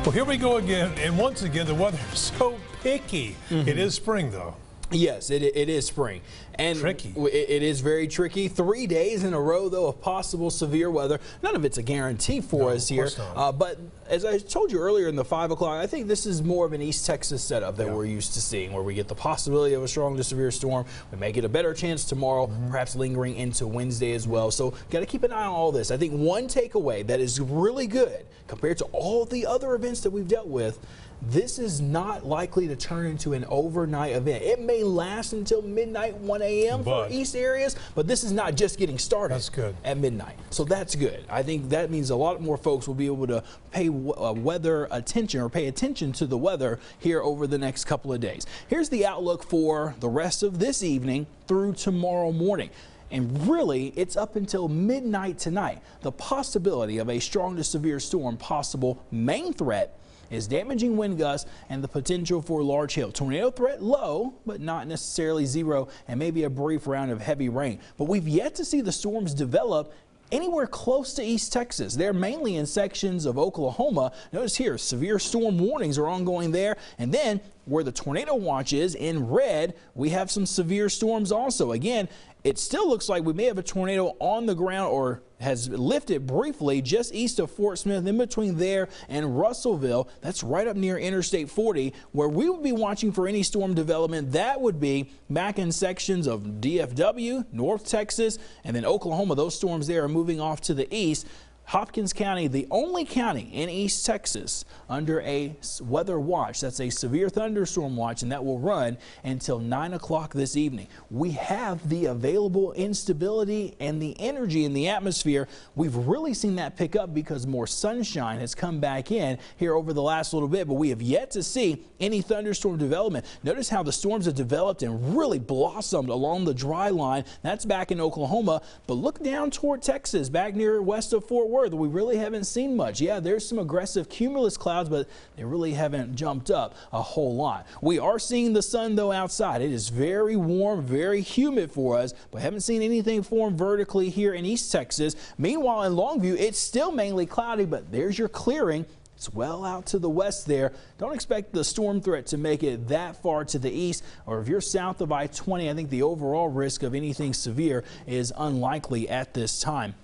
Well, here we go again, and once again, the weather is so picky. It is spring, though. Yes, it is spring. And tricky. It is very tricky. 3 days in a row, though, of possible severe weather. None of it's a guarantee for us here. But as I told you earlier in the 5 o'clock, I think this is more of an East Texas setup that we're used to seeing, where we get the possibility of a strong to severe storm. We may get a better chance tomorrow, perhaps lingering into Wednesday as well. So got to keep an eye on all this. I think one takeaway that is really good compared to all the other events that we've dealt with, this is not likely to turn into an overnight event. It may last until midnight, 1 a.m. for east areas, but this is not just getting started at midnight. So that's good. I think that means a lot more folks will be able to pay weather attention or pay attention to the weather here over the next couple of days. Here's the outlook for the rest of this evening through tomorrow morning. And really, it's up until midnight tonight. The possibility of a strong to severe storm possible. Main threat is damaging wind gusts and the potential for large hail. Tornado threat low, but not necessarily zero, and maybe a brief round of heavy rain. But we've yet to see the storms develop anywhere close to East Texas. They're mainly in sections of Oklahoma. Notice here, severe storm warnings are ongoing there. And then where the tornado watch is in red, we have some severe storms also. Again, it still looks like we may have a tornado on the ground or has lifted briefly just east of Fort Smith, in between there and Russellville. That's right up near Interstate 40, where we would be watching for any storm development. That would be back in sections of DFW, North Texas, and then Oklahoma. Those storms there are moving off to the east. Hopkins County, the only county in East Texas under a weather watch. That's a severe thunderstorm watch, and that will run until 9 o'clock this evening. We have the available instability and the energy in the atmosphere. We've really seen that pick up because more sunshine has come back in here over the last little bit, but we have yet to see any thunderstorm development. Notice how the storms have developed and really blossomed along the dry line. That's back in Oklahoma, but look down toward Texas, back near west of Fort Worth. We really haven't seen much. Yeah, there's some aggressive cumulus clouds, but they really haven't jumped up a whole lot. We are seeing the sun, though, outside. It is very warm, very humid for us, but haven't seen anything form vertically here in East Texas. Meanwhile, in Longview, it's still mainly cloudy, but there's your clearing. It's well out to the west there. Don't expect the storm threat to make it that far to the east, or if you're south of I-20, I think the overall risk of anything severe is unlikely at this time.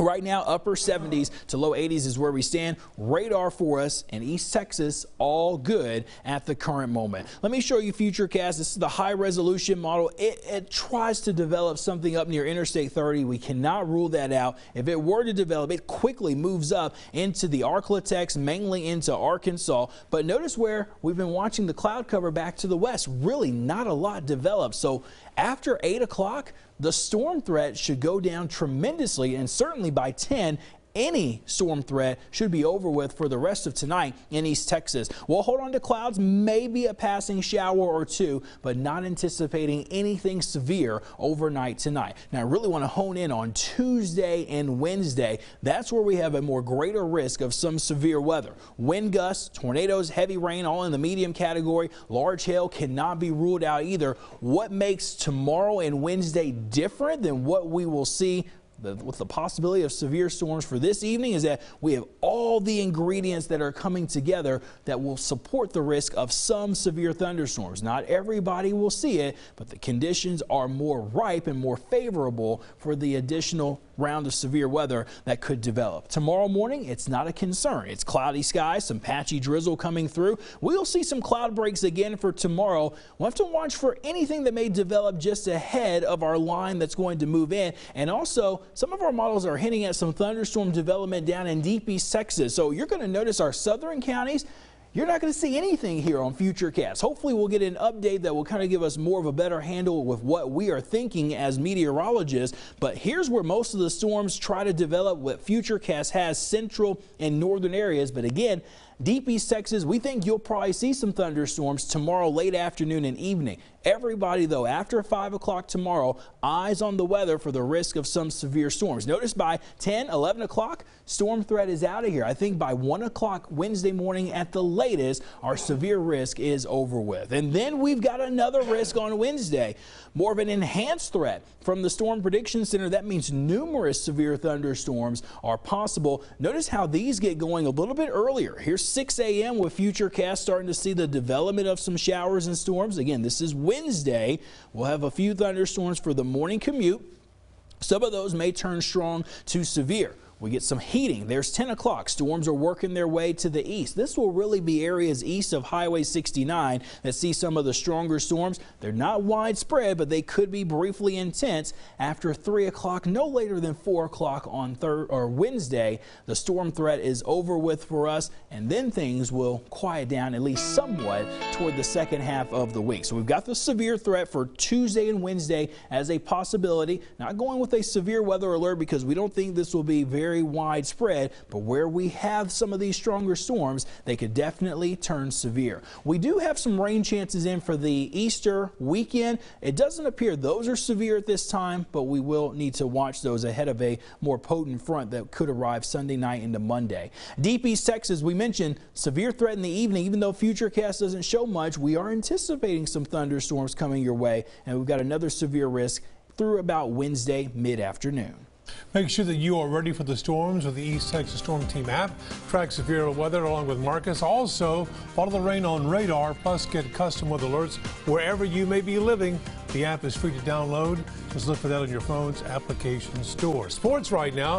Right now, upper 70s to low 80s is where we stand. Radar for us in East Texas, all good at the current moment. Let me show you Futurecast. This is the high resolution model. It tries to develop something up near Interstate 30. We cannot rule that out. If it were to develop, it quickly moves up into the Arklatex, mainly into Arkansas. But notice where we've been watching the cloud cover back to the west. Really not a lot developed. So after 8 o'clock, the storm threat should go down tremendously, and certainly by 10, any storm threat should be over with for the rest of tonight in East Texas. We'll hold on to clouds, maybe a passing shower or two, but not anticipating anything severe overnight tonight. Now, I really want to hone in on Tuesday and Wednesday. That's where we have a more greater risk of some severe weather. Wind gusts, tornadoes, heavy rain, all in the medium category. Large hail cannot be ruled out either. What makes tomorrow and Wednesday different than what we will see with the possibility of severe storms for this evening is that we have all the ingredients that are coming together that will support the risk of some severe thunderstorms. Not everybody will see it, but the conditions are more ripe and more favorable for the additional round of severe weather that could develop. Tomorrow morning, it's not a concern. It's cloudy skies, some patchy drizzle coming through. We'll see some cloud breaks again for tomorrow. We'll have to watch for anything that may develop just ahead of our line that's going to move in. And also, some of our models are hinting at some thunderstorm development down in deep East Texas. So you're going to notice our southern counties, you're not going to see anything here on Futurecast. Hopefully we'll get an update that will kind of give us more of a better handle with what we are thinking as meteorologists. But here's where most of the storms try to develop. What Futurecast has central and northern areas. But again, deep East Texas, we think you'll probably see some thunderstorms tomorrow late afternoon and evening. Everybody, though, after 5 o'clock tomorrow, eyes on the weather for the risk of some severe storms. Notice by 10, 11 o'clock, storm threat is out of here. I think by 1 o'clock Wednesday morning at the latest, our severe risk is over with. And then we've got another risk on Wednesday, more of an enhanced threat from the Storm Prediction Center. That means numerous severe thunderstorms are possible. Notice how these get going a little bit earlier. Here's 6 a.m. with Futurecast starting to see the development of some showers and storms. Again, this is Wednesday. We'll have a few thunderstorms for the morning commute. Some of those may turn strong to severe. We get some heating. There's 10 o'clock. Storms are working their way to the east. This will really be areas east of Highway 69 that see some of the stronger storms. They're not widespread, but they could be briefly intense after 3 o'clock, no later than 4 o'clock on Wednesday. The storm threat is over with for us, and then things will quiet down at least somewhat toward the second half of the week. So we've got the severe threat for Tuesday and Wednesday as a possibility. Not going with a severe weather alert because we don't think this will be very widespread, but where we have some of these stronger storms, they could definitely turn severe. We do have some rain chances in for the Easter weekend. It doesn't appear those are severe at this time, but we will need to watch those ahead of a more potent front that could arrive Sunday night into Monday. Deep East Texas, we mentioned severe threat in the evening. Even though Futurecast doesn't show much, we are anticipating some thunderstorms coming your way, and we've got another severe risk through about Wednesday mid-afternoon. Make sure that you are ready for the storms with the East Texas Storm Team app. Track severe weather along with Marcus. Also, follow the rain on radar, plus get custom weather alerts wherever you may be living. The app is free to download. Just look for that on your phone's application store. Sports right now.